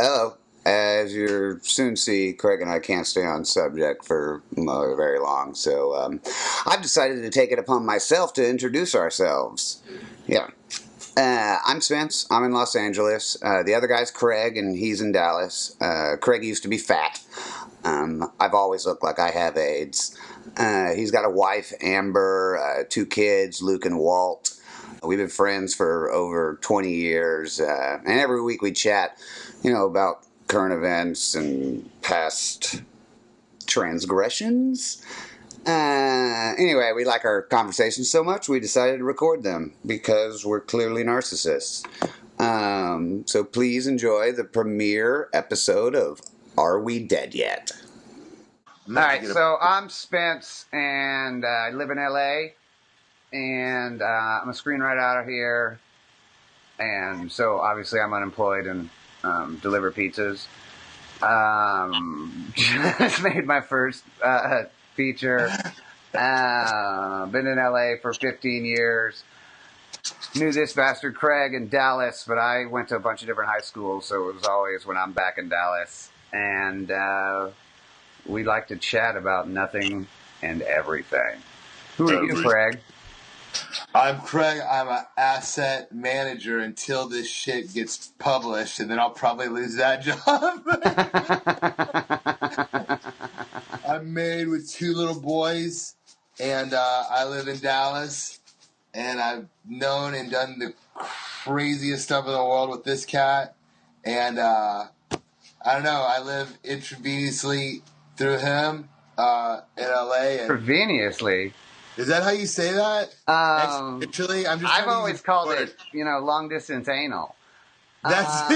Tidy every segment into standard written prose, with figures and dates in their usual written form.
Hello. As you'll soon see, Craig and I can't stay on subject for very long, so I've decided to take it upon myself to introduce ourselves. Yeah. I'm Spence. I'm in Los Angeles. The other guy's Craig, and he's in Dallas. Craig used to be fat. I've always looked like I have AIDS. He's got a wife, Amber, two kids, Luke and Walt. We've been friends for over 20 years, and every week we chat, about current events and past transgressions. Anyway, we like our conversations so much we decided to record them because we're clearly narcissists. So please enjoy the premiere episode of Are We Dead Yet? Alright, so I'm Spence and I live in LA and I'm a screenwriter out of here, and so obviously I'm unemployed and deliver pizzas. Just made my first feature. Been in LA for 15 years. Knew this bastard Craig in Dallas, but I went to a bunch of different high schools, so it was always when I'm back in Dallas. And we like to chat about nothing and everything. Who are you, Craig? I'm Craig. I'm an asset manager until this shit gets published, and then I'll probably lose that job. I'm married with two little boys, and I live in Dallas, and I've known and done the craziest stuff in the world with this cat, and I don't know, I live intravenously through him in LA. And Intravenously? Is that how you say that? Actually, I've always called it, long distance anal. That's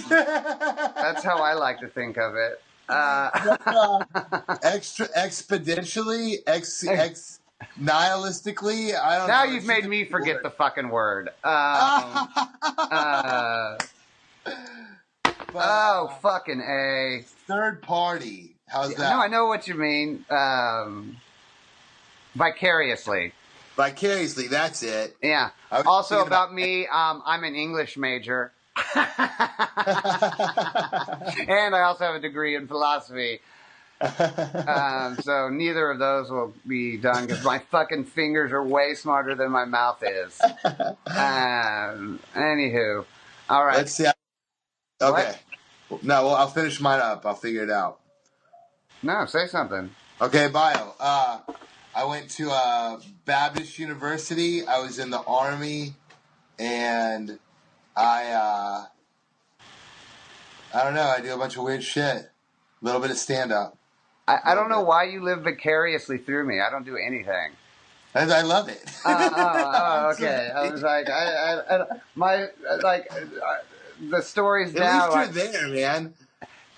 that's how I like to think of it. Exponentially, nihilistically. I don't know. Now you've made me forget the fucking word. Fucking A. Third party. How's that? No, I know what you mean. Vicariously. Vicariously, that's it. Yeah. Also about me, I'm an English major. And I also have a degree in philosophy. So neither of those will be done because my fucking fingers are way smarter than my mouth is. Anywho. All right. Let's see. Okay. What? No, well, I'll finish mine up. I'll figure it out. No, say something. Okay, bio. I went to Baptist University. I was in the Army, and I don't know. I do a bunch of weird shit. A little bit of stand-up. I don't know why you live vicariously through me. I don't do anything. I love it. Okay. I was like, the stories now. At least you're there, man.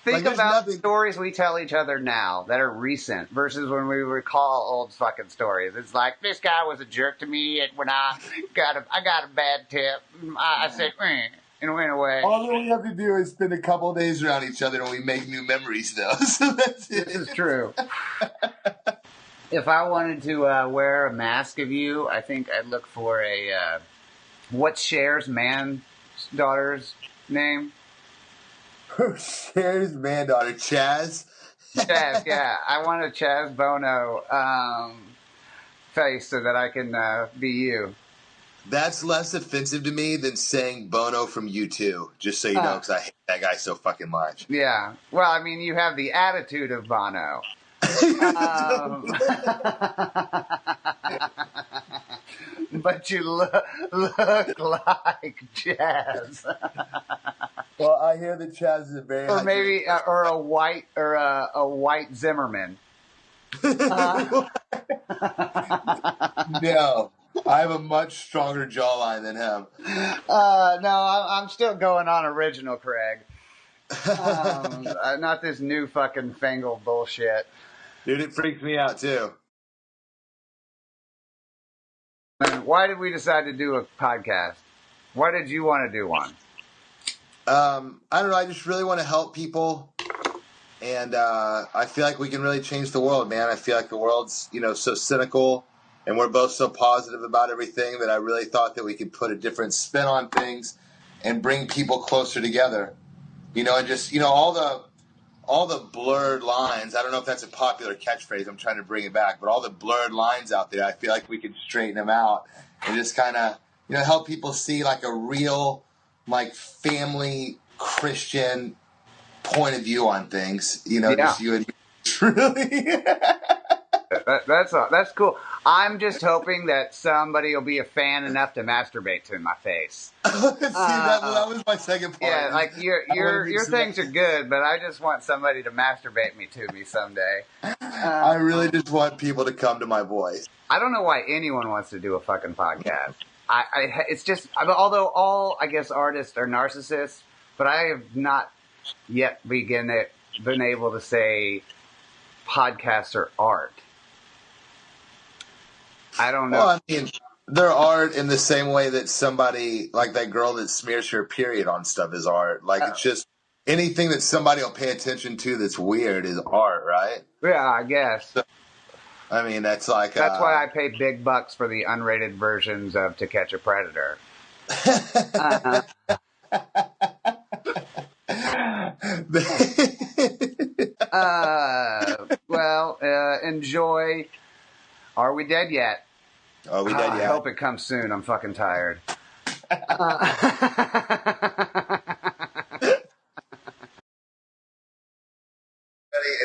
Think about stories we tell each other now that are recent versus when we recall old fucking stories. It's like, this guy was a jerk to me when I got a bad tip. I said, and went away. All we have to do is spend a couple of days around each other and we make new memories, though. So that's it. This is true. If I wanted to wear a mask of you, I think I'd look for a, what's Cher's daughter's name? Cher's daughter, Chaz? Chaz, yeah. I want a Chaz Bono face so that I can be you. That's less offensive to me than saying Bono from U2, just so you know, because I hate that guy so fucking much. Yeah. Well, I mean, you have the attitude of Bono. But you look like Chaz. Well, I hear that Chaz is a very or maybe or a white Zimmerman. No, I have a much stronger jawline than him. No, I'm still going on original Craig. Not this new fucking fangled bullshit. Dude, it freaks me out too. And why did we decide to do a podcast? Why did you want to do one? I don't know. I just really want to help people. And I feel like we can really change the world, man. I feel like the world's, so cynical. And we're both so positive about everything that I really thought that we could put a different spin on things and bring people closer together. and just all the blurred lines. I don't know if that's a popular catchphrase. I'm trying to bring it back, but all the blurred lines out there, I feel like we could straighten them out and just kind of, help people see like a real, like family Christian point of view on things. Just you and me. Truly. That's cool. I'm just hoping that somebody will be a fan enough to masturbate to my face. That was my second part. Yeah, like your things are good, but I just want somebody to masturbate me to me someday. I really just want people to come to my voice. I don't know why anyone wants to do a fucking podcast. It's just, although all, I guess, artists are narcissists, but I have not yet been able to say podcasts are art. I don't know. Well, I mean, they're art in the same way that somebody, like that girl that smears her period on stuff is art. Like, it's just anything that somebody will pay attention to that's weird is art, right? Yeah, I guess. So, I mean, that's like... That's why I pay big bucks for the unrated versions of To Catch a Predator. Enjoy. Are we dead yet? Are we dead yet? I hope it comes soon. I'm fucking tired. And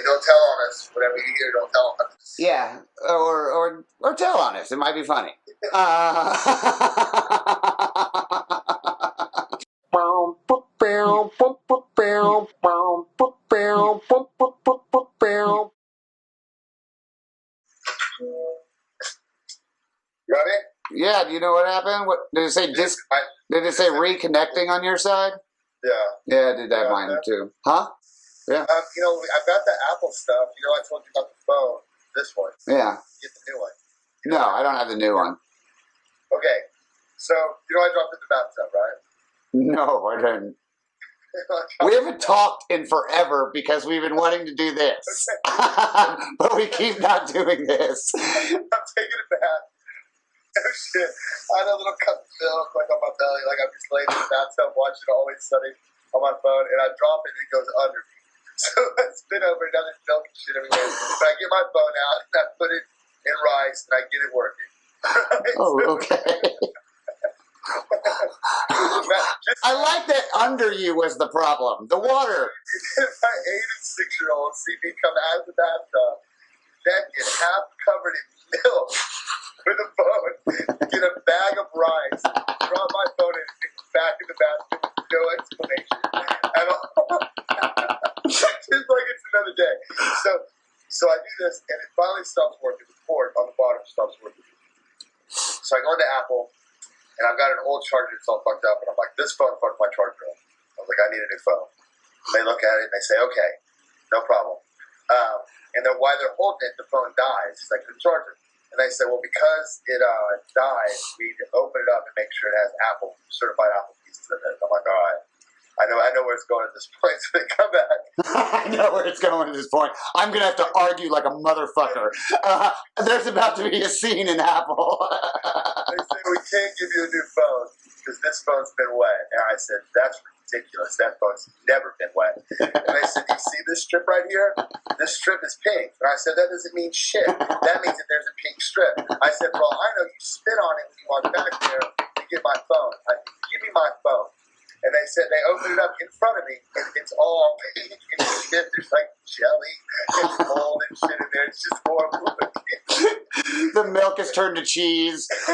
don't tell on us. Whatever you hear, don't tell on us. Yeah, or tell on us. It might be funny. You ready? Yeah, do you know what happened? What did it say? Did it say reconnecting on your side? Yeah. Yeah, I did that mine too. Huh? Yeah. I've got the Apple stuff. I told you about the phone. This one. Yeah. Get the new one. No, I don't have the new one. Okay. So, I dropped in the bathtub, right? No, I didn't. We haven't talked in forever because we've been wanting to do this. But we keep not doing this. I'm taking a bath. Oh shit. I had a little cup of milk like on my belly, like I'm just laying in the bathtub watching Always Sunny on my phone, and I drop it and it goes under me. So I spin over and there's milk and shit everywhere. But I get my phone out and I put it in rice and I get it working. Oh, okay. I like that under you was the problem. The water. If my 8 and 6-year-old see me come out of the bathtub, naked, half covered in milk, with a phone, get a bag of rice, drop my phone in, and go back in the bathroom with no explanation at all. Just like it's another day. So I do this, and it finally stops working. The cord on the bottom stops working. So I go into Apple, and I've got an old charger that's all fucked up, and I'm like, this phone fucked my charger up. I was like, I need a new phone. And they look at it, and they say, okay, no problem. And then while they're holding it, the phone dies. It's like the charger. And they say, well, because it died, we need to open it up and make sure it has certified Apple pieces in it. I'm like, all right. I know where it's going at this point, so they come back. I know where it's going at this point. I'm going to have to argue like a motherfucker. There's about to be a scene in Apple. They said, we can't give you a new phone because this phone's been wet. And I said, that's ridiculous. That phone's never been wet. And they said, you see this strip right here? This strip is pink. And I said, that doesn't mean shit. That means that there's a pink strip. I said, well, I know you spit on it when you walk back there to get my phone. Give me my phone. And they said they opened it up in front of me, and it's all pink and shit. There's like jelly and mold and shit in there. It's just horrible. The milk has turned to cheese. So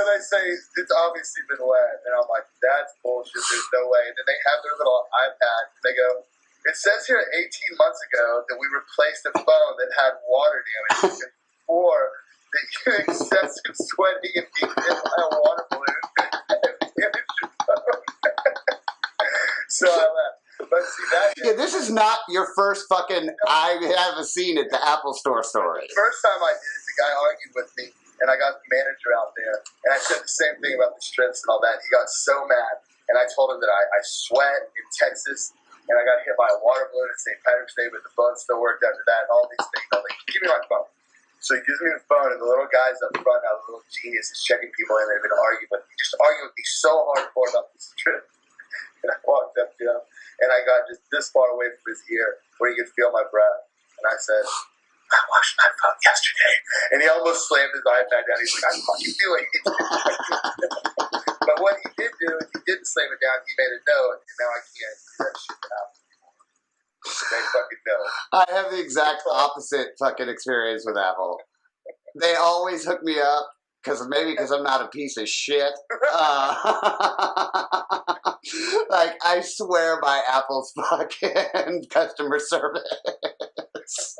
they say it's obviously been wet, and I'm like, that's bullshit. There's no way. And then they have their little iPad, and they go, it says here 18 months ago that we replaced a phone that had water damage before that you excessive sweating and being hit by a water balloon damaged your phone. So I left. But see that. Yeah, this is not your first fucking I have a scene at the Apple Store story. The first time I did it, the guy argued with me, and I got the manager out there, and I said the same thing about the strips and all that. He got so mad, and I told him that I sweat in Texas. And I got hit by a water balloon at St. Patrick's Day, but the phone still worked after that, and all these things. I was like, give me my phone. So he gives me the phone, and the little guy's up front now, the little genius is checking people in. They've been arguing with me, just arguing with me so hardcore about this trip. And I walked up to him, and I got just this far away from his ear where he could feel my breath. And I said, I washed my phone yesterday. And he almost slammed his iPad down. He's like, I'm fucking doing it. But what he did do is he didn't slam it down. He made a note, and now I can't do that shit now. They fucking know. I have the exact opposite fucking experience with Apple. They always hook me up because I'm not a piece of shit. Like, I swear by Apple's fucking customer service.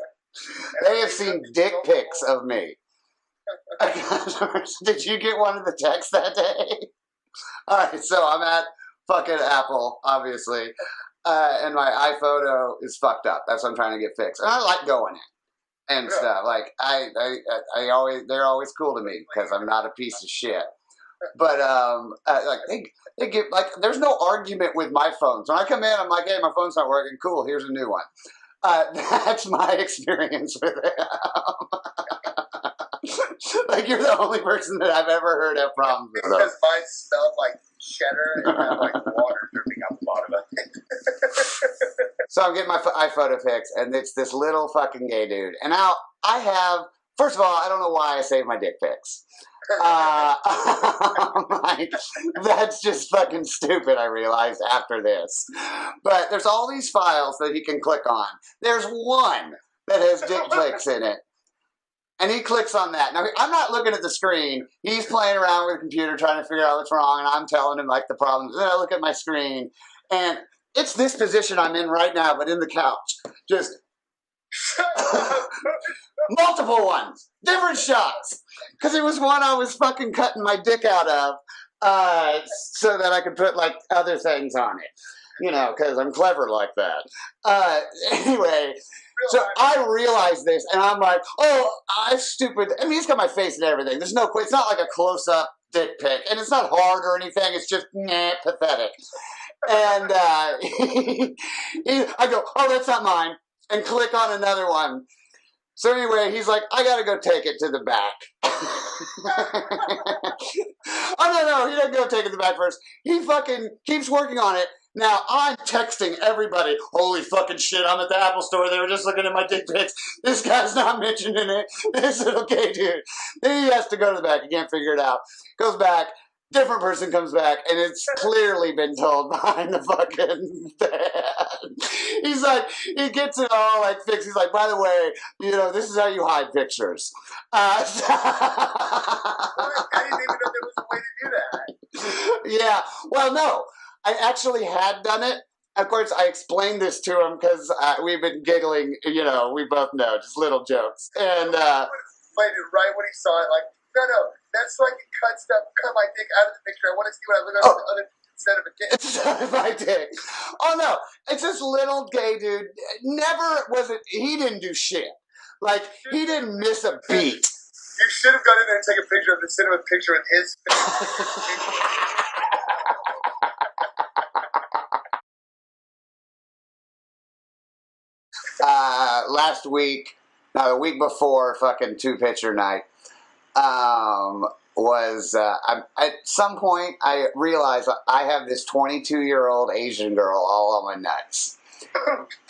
They have seen dick pics of me. Did you get one of the texts that day? Alright, so I'm at fucking Apple, obviously. And my iPhoto is fucked up. That's what I'm trying to get fixed. And I like going in and stuff. Like, they're always cool to me because I'm not a piece of shit. But, like, they get, like, there's no argument with my phones. When I come in, I'm like, hey, my phone's not working. Cool, here's a new one. That's my experience with it. Like, you're the only person that I've ever heard have problems with because mine smelled like cheddar and had like water dripping out the bottom of it. So I'm getting my iPhoto fixed, and it's this little fucking gay dude. And now I have, first of all, I don't know why I saved my dick pics. Like, that's just fucking stupid, I realized after this. But there's all these files that he can click on. There's one that has dick pics in it. And he clicks on that. Now, I'm not looking at the screen. He's playing around with the computer trying to figure out what's wrong, and I'm telling him, like, the problems. And I look at my screen, and it's this position I'm in right now, but in the couch. Just multiple ones. Different shots. Because it was one I was fucking cutting my dick out of so that I could put, like, other things on it. You know, because I'm clever like that. Anyway... So I realized this, and I'm like, oh, I'm stupid. I mean, he's got my face and everything. There's no, it's not like a close-up dick pic, and it's not hard or anything. It's just, pathetic. And I go, oh, that's not mine, and click on another one. So anyway, he's like, I gotta go take it to the back. Oh, no, he doesn't go take it to the back first. He fucking keeps working on it. Now, I'm texting everybody, holy fucking shit, I'm at the Apple store, they were just looking at my dick pics, this guy's not mentioning it, this is okay, dude. Then he has to go to the back, he can't figure it out. Goes back, different person comes back, and it's clearly been told behind the fucking bed. He's like, he gets it all, like, fixed, he's like, by the way, you know, this is how you hide pictures. I didn't even know there was a way to do that. Yeah, well, no. I actually had done it. Of course, I explained this to him because we've been giggling, you know, we both know, just little jokes. And played it right when he saw it, like, no, that's so I can cut my dick out of the picture. I want to see what I look like the other instead of a dick. Instead of my dick. Oh, no, it's this little gay dude. Never was it, he didn't do shit. Like, he didn't miss a beat. You should have gone in there and taken a picture of the cinema picture of his face. Last week, no, the week before fucking two-picture night, was, at some point, I realized I have this 22-year-old Asian girl all on my nuts.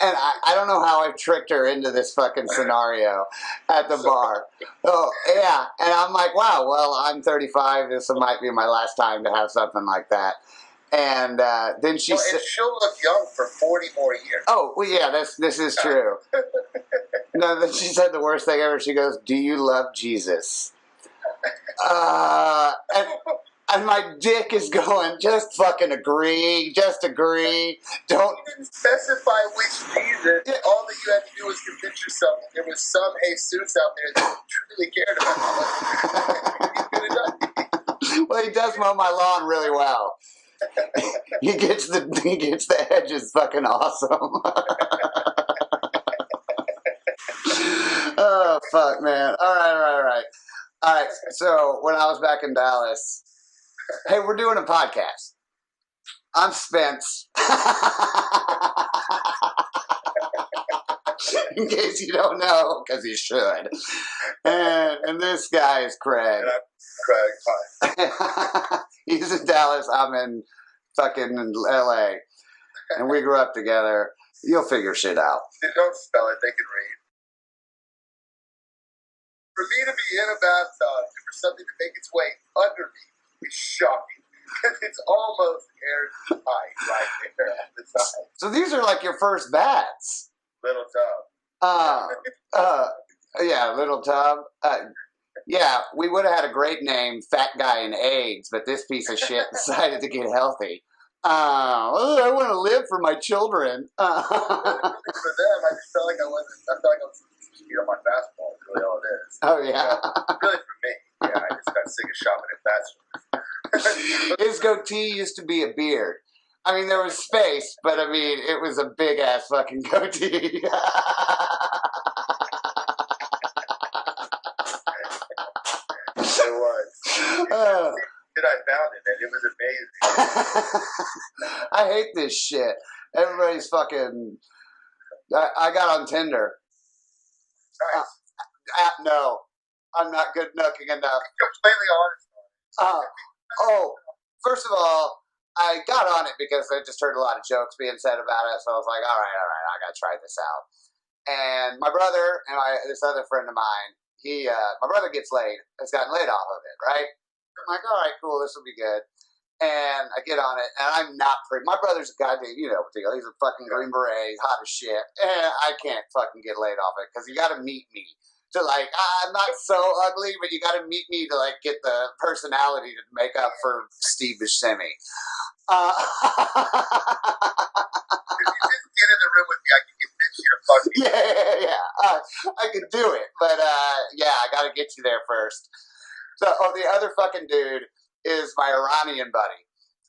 And I don't know how I tricked her into this fucking scenario at the bar. Oh, yeah. And I'm like, wow, well, I'm 35. This might be my last time to have something like that. And then she said, and she'll look young for 40 more years. Oh, well, yeah, this is true. No, then she said the worst thing ever. She goes, do you love Jesus? And my dick is going, just fucking agree. Just agree. Don't. You didn't specify which Jesus. Yeah. All that you had to do was convince yourself that there was some Jesus out there that truly cared about you. Well, he does mow my lawn really well. He gets the edges fucking awesome. Oh, fuck, man. All right. So, when I was back in Dallas, hey, we're doing a podcast. I'm Spence. In case you don't know, because you should. And this guy is Craig. And I'm Craig. Hi. He's in Dallas. I'm in fucking LA. And we grew up together. You'll figure shit out. They don't spell it, they can read. For me to be in a bathtub and for something to make its way under me is shocking. It's almost airtight right there at the time. So these are like your first bats. Little tub. Yeah, little tub. Yeah, we would have had a great name, Fat Guy in AIDS, but this piece of shit decided to get healthy. I want to live for my children. For them, I just felt like I was speed on my fastball. Is really all it is. Oh yeah. Really for me. Yeah, I just got sick of shopping at fast. His goatee used to be a beard. I mean, there was space, but I mean, it was a big ass fucking goatee. It was. I found it, and it was amazing. I hate this shit. Everybody's fucking. I got on Tinder. Nice. No, I'm not good looking enough. Completely honest. First of all, I got on it because I just heard a lot of jokes being said about it, so I was like, all right, I gotta try this out. And my brother and this other friend of mine, my brother gets laid, has gotten laid off of it, right? I'm like, all right, cool, this will be good. And I get on it, and I'm not pretty. My brother's a goddamn, you know what deal. He's a fucking Green Beret, he's hot as shit. And I can't fucking get laid off it, because you gotta meet me. To like, I'm not so ugly, but you gotta meet me to like get the personality to make up for Steve Buscemi. If you didn't get in the room with me, I could convince you to fuck me. Yeah. I could do it, but yeah, I gotta get you there first. So, the other fucking dude is my Iranian buddy.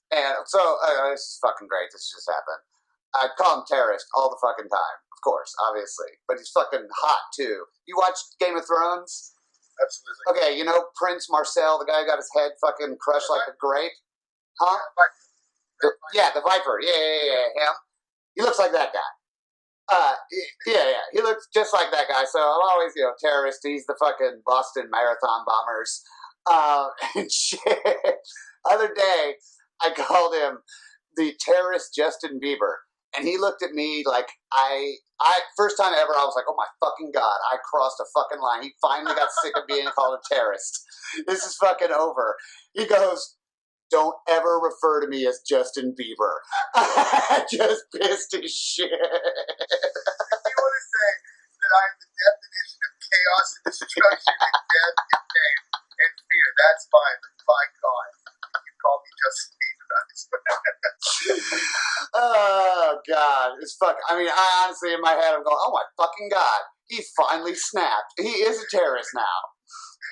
And so, this is fucking great. This just happened. I call him terrorist all the fucking time, of course, obviously. But he's fucking hot, too. You watch Game of Thrones? Absolutely. Okay, you know Prince Marcel, the guy who got his head fucking crushed like a grape? Huh? Yeah, the Viper. Yeah, him. He looks like that guy. Yeah. He looks just like that guy. So I'm always, terrorist. He's the fucking Boston Marathon bombers. And shit. Other day, I called him the terrorist Justin Bieber. And he looked at me like first time ever, I was like, oh my fucking God, I crossed a fucking line. He finally got sick of being called a terrorist. This is fucking over. He goes, don't ever refer to me as Justin Bieber. I just pissed his shit. If you want to say that I'm the definition of chaos and destruction and death and pain and fear, that's fine. But by God, you call me Justin Bieber. Oh God, it's fuck. I mean, I honestly in my head I'm going, oh my fucking God, he finally snapped. He is a terrorist now.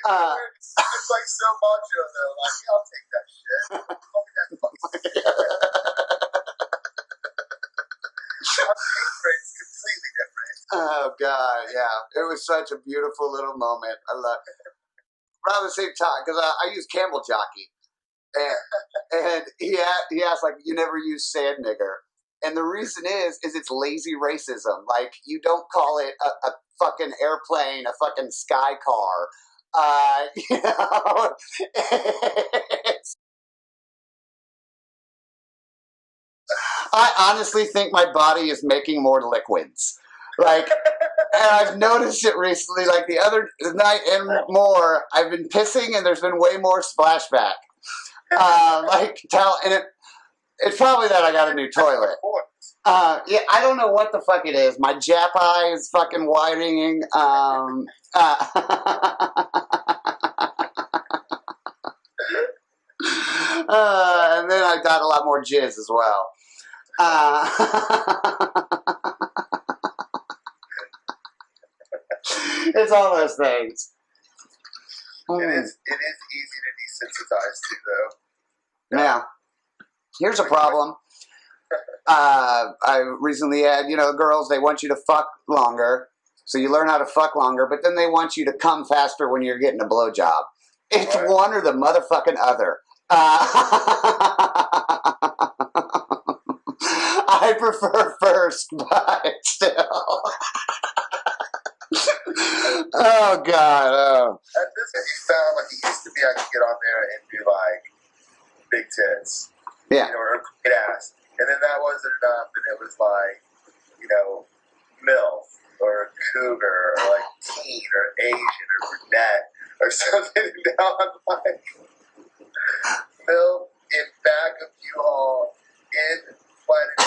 It's like so macho though. Like, yeah, I'll take that shit. Call me that fucking shit. It's completely different. Oh God, yeah, it was such a beautiful little moment. I love it. Around the same time, because I use Camel Jockey. And he asked, like, you never use sand nigger. And the reason is it's lazy racism. Like, you don't call it a fucking airplane, a fucking sky car. I honestly think my body is making more liquids. Like, and I've noticed it recently, like the other night and more, I've been pissing and there's been way more splashback. And it's probably that I got a new toilet. Yeah, I don't know what the fuck it is. My Jap eye is fucking widening. And then I got a lot more jizz as well. It's all those things. It is easy to desensitize to, though. Now, here's a problem. I recently had, girls, they want you to fuck longer, so you learn how to fuck longer, but then they want you to come faster when you're getting a blowjob. It's Right. one or the motherfucking other. I prefer first, but still. Oh God! Oh. At this point, you found like it used to be, I could get on there and do like big tits, Yeah. you know, or great ass, and then that wasn't enough, and it was like, you know, MILF or cougar or like teen or Asian or brunette or something. And now I'm like MILF in back of U-Haul in Planet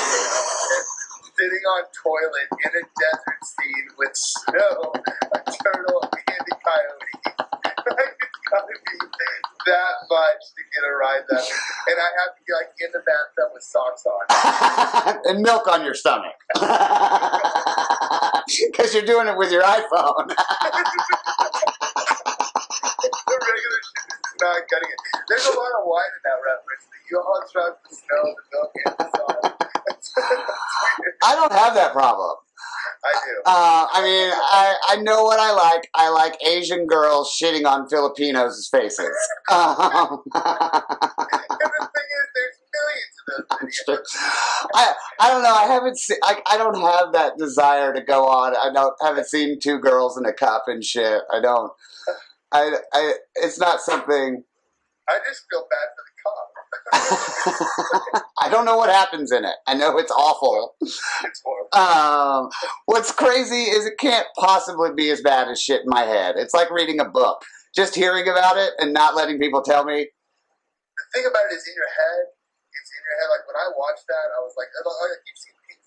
sitting on toilet in a desert scene with snow, a turtle, and a coyote. Like, it's gotta be that much to get a ride that way. And I have to be like in the bathtub with socks on. And milk on your stomach. Because you're doing it with your iPhone. The regular shit is not cutting it. There's a lot of wine in that reference. The U-Haul truck, the snow, the milk, and the socks. I don't have that problem. I do. I mean, I know what I like. I like Asian girls shitting on Filipinos' faces. And the thing is, there's millions of those videos. I don't know. I haven't seen. I don't have that desire to go on. Haven't seen two girls in a cup and shit. I don't. It's not something. I just feel bad for the cop. I don't know what happens in it. I know it's awful. It's horrible. What's crazy is it can't possibly be as bad as shit in my head. It's like reading a book. Just hearing about it and not letting people tell me. The thing about it is in your head. It's in your head. Like when I watched that, I was like, you've seen Pics,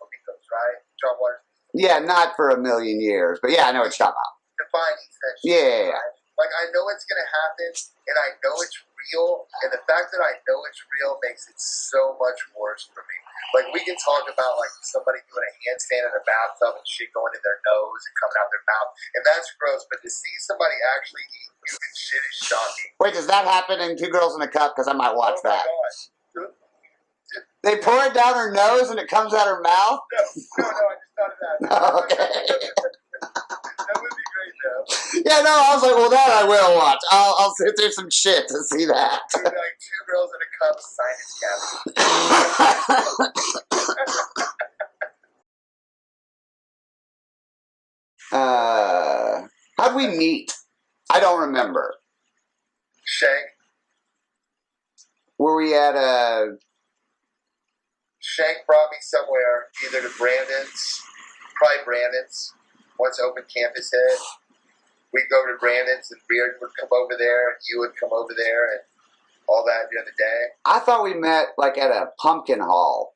right? John Waters. Yeah, not for a million years, but yeah, I know what you're talking about. Defining that shit. Yeah. Right? Like I know it's gonna happen, and I know it's real, and the fact that I know it's real makes it so much worse for me. Like we can talk about like somebody doing a handstand in a bathtub and shit going in their nose and coming out their mouth, and that's gross. But to see somebody actually eat human shit is shocking. Wait, does that happen in Two Girls in a Cup? Because I might watch that. God. They pour it down her nose and it comes out her mouth? No, I just thought of that. Oh, okay. That would be great, though. Yeah, no, I was like, well, that I will watch. I'll sit through some shit to see that. Dude, like Two Girls in a Cup, sinus cavity. How'd we meet? I don't remember. Shank. Were we at a... Shank brought me somewhere, either to Brandon's, probably Brandon's, once open campus hit. We'd go to Brandon's and Beard would come over there and you would come over there and all that during the day. I thought we met like at a pumpkin hall.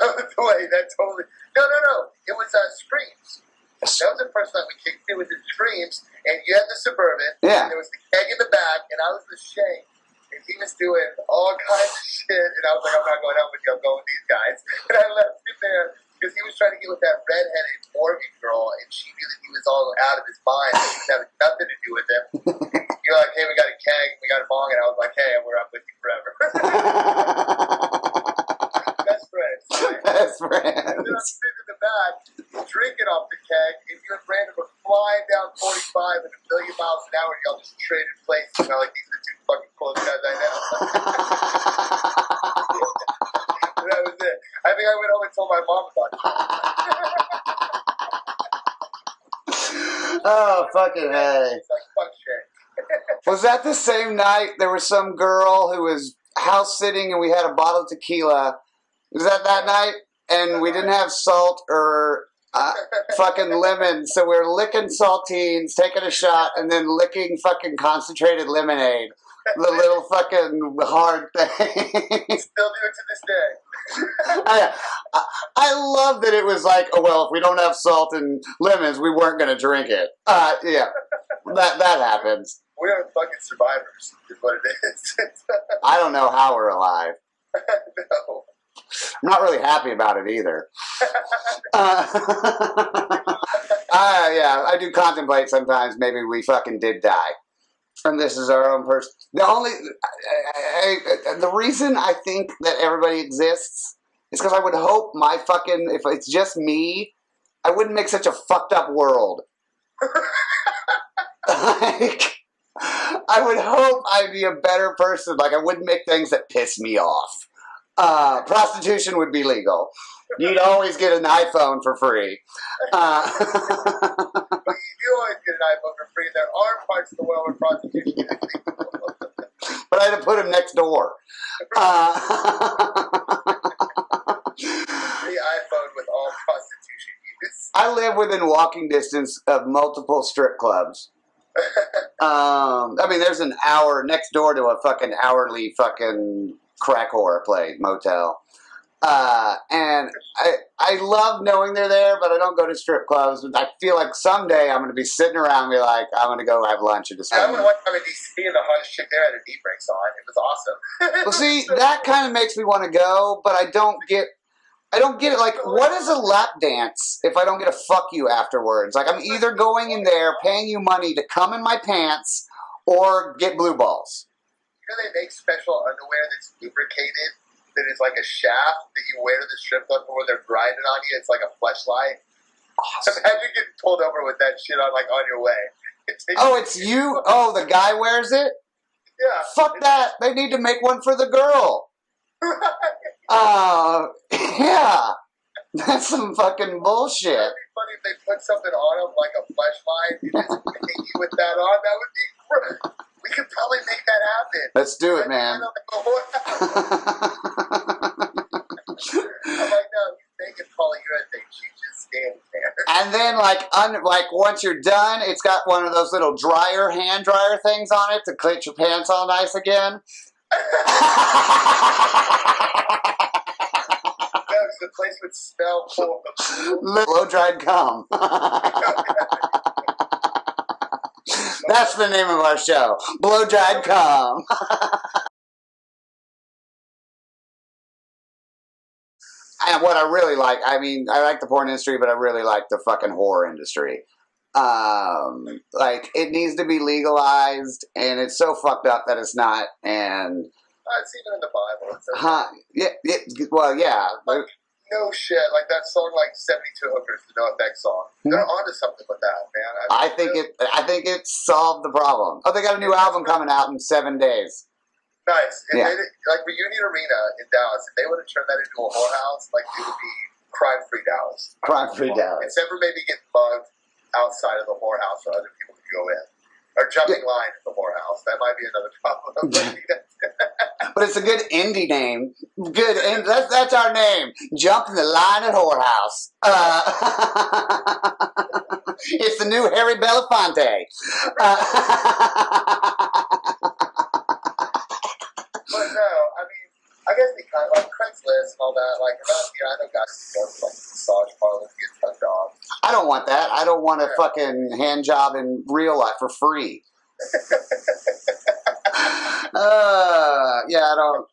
Wait, that totally... No. It was Screams. That was the first time we kicked it with the Screams, and you had the Suburban, Yeah. and there was the keg in the back, and I was the Shank. And he was doing all kinds of shit, and I was like, I'm not going out with you, I'm going with these guys. And I left him there because he was trying to get with that redheaded Morgan girl, and she knew that he was all out of his mind, and she was having nothing to do with him. You're like, hey, we got a keg, we got a bong, and I was like, hey, we're up with you forever. Best friends. Right? Best And then I'm friends. sitting in the back, drinking off the keg, and you and Brandon were flying down 45 at a million miles an hour, and y'all just traded places. And I'm like, these are the two fucking coolest guys I know. And that was it. I think I went home and told my mom about it. Oh, fucking hey. It's like, fuck shit. Was that the same night there was some girl who was house sitting and we had a bottle of tequila? Was that night? And we didn't have salt or fucking lemon, so we were licking saltines, taking a shot, and then licking fucking concentrated lemonade. The little fucking hard thing. Still do it to this day. I love that it was like, oh, well, if we don't have salt and lemons, we weren't going to drink it. Yeah, that happens. We are fucking survivors, is what it is. I don't know how we're alive. No. I'm not really happy about it either. Yeah, I do contemplate sometimes maybe we fucking did die. And this is our own person. The reason I think that everybody exists is because I would hope if it's just me, I wouldn't make such a fucked up world. Like, I would hope I'd be a better person. Like, I wouldn't make things that piss me off. Prostitution would be legal. You'd always get an iPhone for free. But you do always get an iPhone for free. There are parts of the world where prostitution is legal. But I had to put him next door. Free iPhone with all prostitution use. I live within walking distance of multiple strip clubs. I mean, there's an hour next door to a fucking hourly fucking crack whore motel. And I love knowing they're there, but I don't go to strip clubs. I feel like someday I'm going to be sitting around and be like, I'm going to go have lunch at a strip club. I went one time in DC and the hottest chick there had her knee brakes on. It was awesome. Well, see, that kind of makes me want to go, but I don't get it. Like, what is a lap dance if I don't get a fuck you afterwards? Like, I'm either going in there, paying you money to come in my pants, or get blue balls. You know they make special underwear that's lubricated, that is like a shaft that you wear to the strip club where they're grinding on you. It's like a fleshlight. Awesome. Imagine getting pulled over with that shit on, like, on your way. It's you? Oh, the guy wears it? Yeah. Fuck that. They need to make one for the girl. Yeah. That's some fucking bullshit. It'd be funny if they put something on them like a fleshlight and just hit you with that on. That would be great. We could probably make that happen. Let's do it, man. I'm like, no, you make it polyurethane. She just stands there. And then, like once you're done, it's got one of those little hand dryer things on it to clean your pants all nice again. The place would smell full of blow-dried cum. That's the name of our show. Blow-dried cum. And what I really like, I mean, I like the porn industry, but I really like the fucking horror industry. Like, it needs to be legalized, and it's so fucked up that it's not, and... I've seen it in the Bible. Well, yeah. Like, no shit. Like that song, like 72 Hookers, the No Effect song. They're onto something with that, man. I think it solved the problem. Oh, they got a new album coming out in 7 days. Nice. If they did, like Reunion Arena in Dallas, if they would have turned that into a whorehouse, like it would be crime-free Dallas. Crime-free Dallas. Except for maybe getting mugged outside of the whorehouse so other people could go in. Or jumping line at the whorehouse. That might be another problem. But it's a good indie name. Good. That's our name. Jumping the line at whorehouse. It's the new Harry Belafonte. But no, I mean, I guess they kind of, like Craigslist and all that, like around here, I know guys who go to like massage parlors to get touched off. I don't want that. I don't want a fucking hand job in real life for free. Yeah, I don't.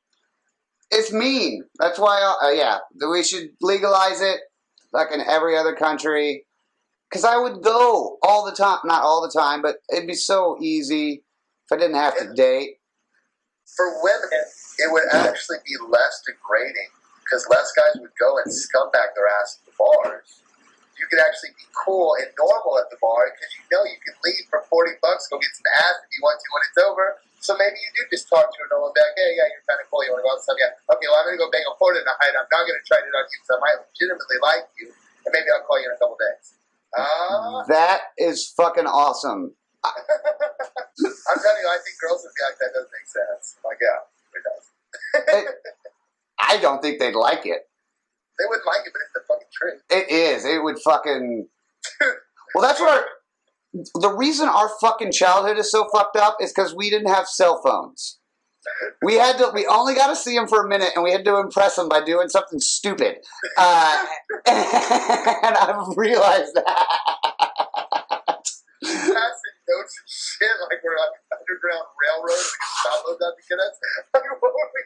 It's mean. That's why, we should legalize it like in every other country. Because I would go all the time. Not all the time, but it'd be so easy if I didn't have to date. For women, it would actually be less degrading because less guys would go and scumbag their ass at the bars. You could actually be cool and normal at the bar because you know you can leave for $40, go get some ass if you want to when it's over. So maybe you do just talk to her normal and be like, hey, yeah, you're kind of cool. You want to go outside? Yeah. Okay, well, I'm going to go bang a whore tonight. I'm not going to try it on you because I might legitimately like you. And maybe I'll call you in a couple days. That is fucking awesome. I'm telling you, I think girls would be like, that doesn't make sense. I'm like, yeah, it does. I don't think they'd like it. They wouldn't like it, but it's the fucking truth. It is. It would fucking... Well, that's what the reason our fucking childhood is so fucked up is because we didn't have cell phones. We only got to see them for a minute, and we had to impress them by doing something stupid. And I've realized that. Passing notes and shit, like we're on the Underground Railroad, we can download that to get us. Like, what were we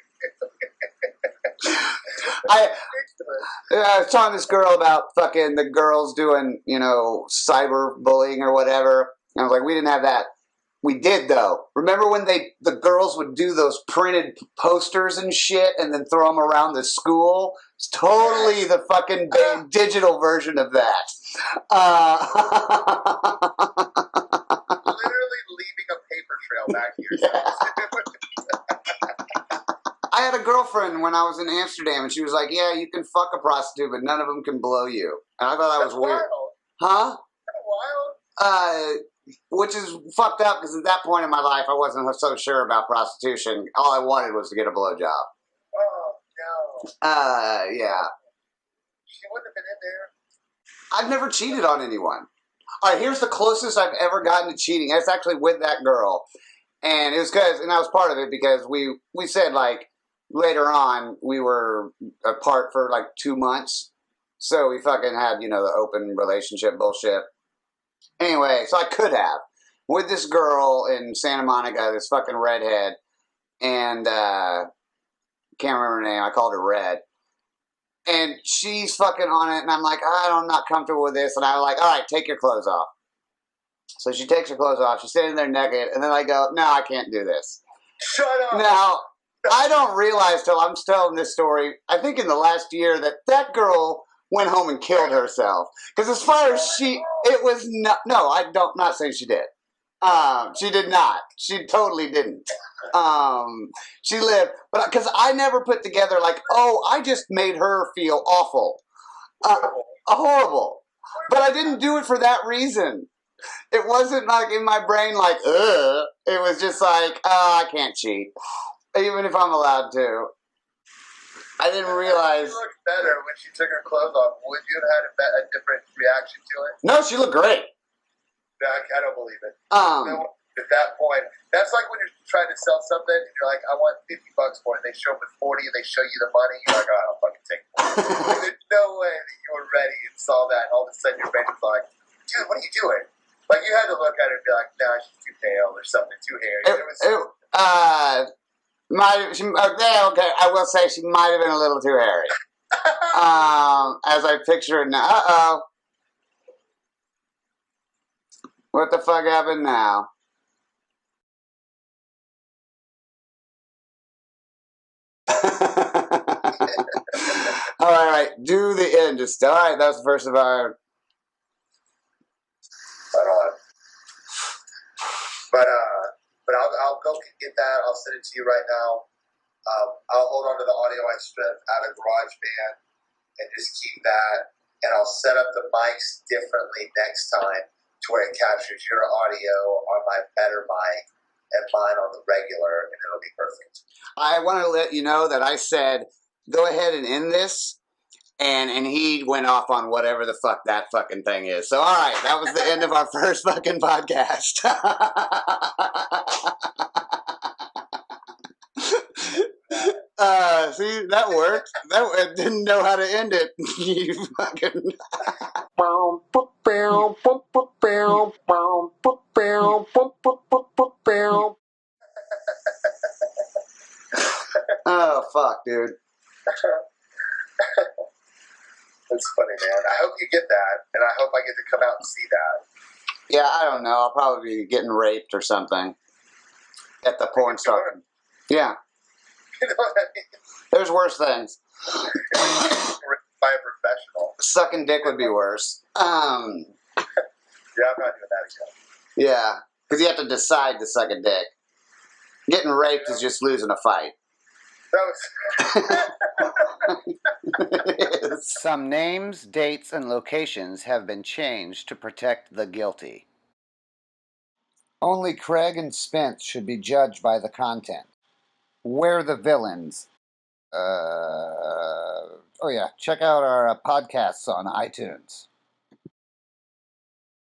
I was telling this girl about fucking the girls doing, cyber bullying or whatever. And I was like, we didn't have that. We did, though. Remember when the girls would do those printed posters and shit and then throw them around the school? It's totally the fucking digital version of that. Literally leaving a paper trail back here. Yeah. I had a girl girlfriend when I was in Amsterdam, and she was like, "Yeah, you can fuck a prostitute, but none of them can blow you." And I thought that was weird. Wild. Huh? Wild. Which is fucked up because at that point in my life, I wasn't so sure about prostitution. All I wanted was to get a blowjob. Oh no. Yeah. She wouldn't have been in there. I've never cheated on anyone. All right, here's the closest I've ever gotten to cheating. It's actually with that girl. And it was and I was part of it because we said, like, later on, we were apart for, like, 2 months. So we fucking had, the open relationship bullshit. Anyway, so I could have. With this girl in Santa Monica, this fucking redhead. And, can't remember her name. I called her Red. And she's fucking on it, and I'm like, I'm not comfortable with this. And I'm like, all right, take your clothes off. So she takes her clothes off. She's sitting there naked, and then I go, no, I can't do this. Shut up. Now, I don't realize till I'm telling this story, I think in the last year, that girl went home and killed herself. Because as far as it was no, not saying she did. She did not. She totally didn't. She lived, but because I never put together like, I just made her feel awful, horrible. But I didn't do it for that reason. It wasn't like in my brain like, ugh. It was just like, I can't cheat, even if I'm allowed to. I didn't realize. She looked better when she took her clothes off. Would you have had a different reaction to it? No, she looked great. No, I don't believe it. At that point, that's like when you're trying to sell something and you're like, I want $50 for it. They show up with 40 and they show you the money. You're like, I'll fucking take it. There's no way that you were ready and saw that, and all of a sudden your brain was like, dude, what are you doing? Like, you had to look at her and be like, nah, she's too pale or something, too hairy. Okay, I will say she might have been a little too hairy. As I picture it now. Uh-oh. What the fuck happened now? All right, do the end. All right, that's the first of our. But I'll go get that. I'll send it to you right now. I'll hold on to the audio I stripped out of GarageBand and just keep that. And I'll set up the mics differently next time to where it captures your audio on my better mic and mine on the regular, and it'll be perfect. I want to let you know that I said, go ahead and end this, and he went off on whatever the fuck that fucking thing is. So, all right, that was the end of our first fucking podcast. See, that worked. That didn't know how to end it. You fucking. Oh, fuck, dude. That's funny, man. I hope you get that, and I hope I get to come out and see that. Yeah, I don't know. I'll probably be getting raped or something at the porn star. Yeah. You know what I mean? There's worse things. By a professional. Sucking dick would be worse. Yeah, I'm not doing that again. Yeah, because you have to decide to suck a dick. Getting raped is just losing a fight. Some names, dates, and locations have been changed to protect the guilty. Only Craig and Spence should be judged by the content. We're the villains. Check out our podcasts on iTunes.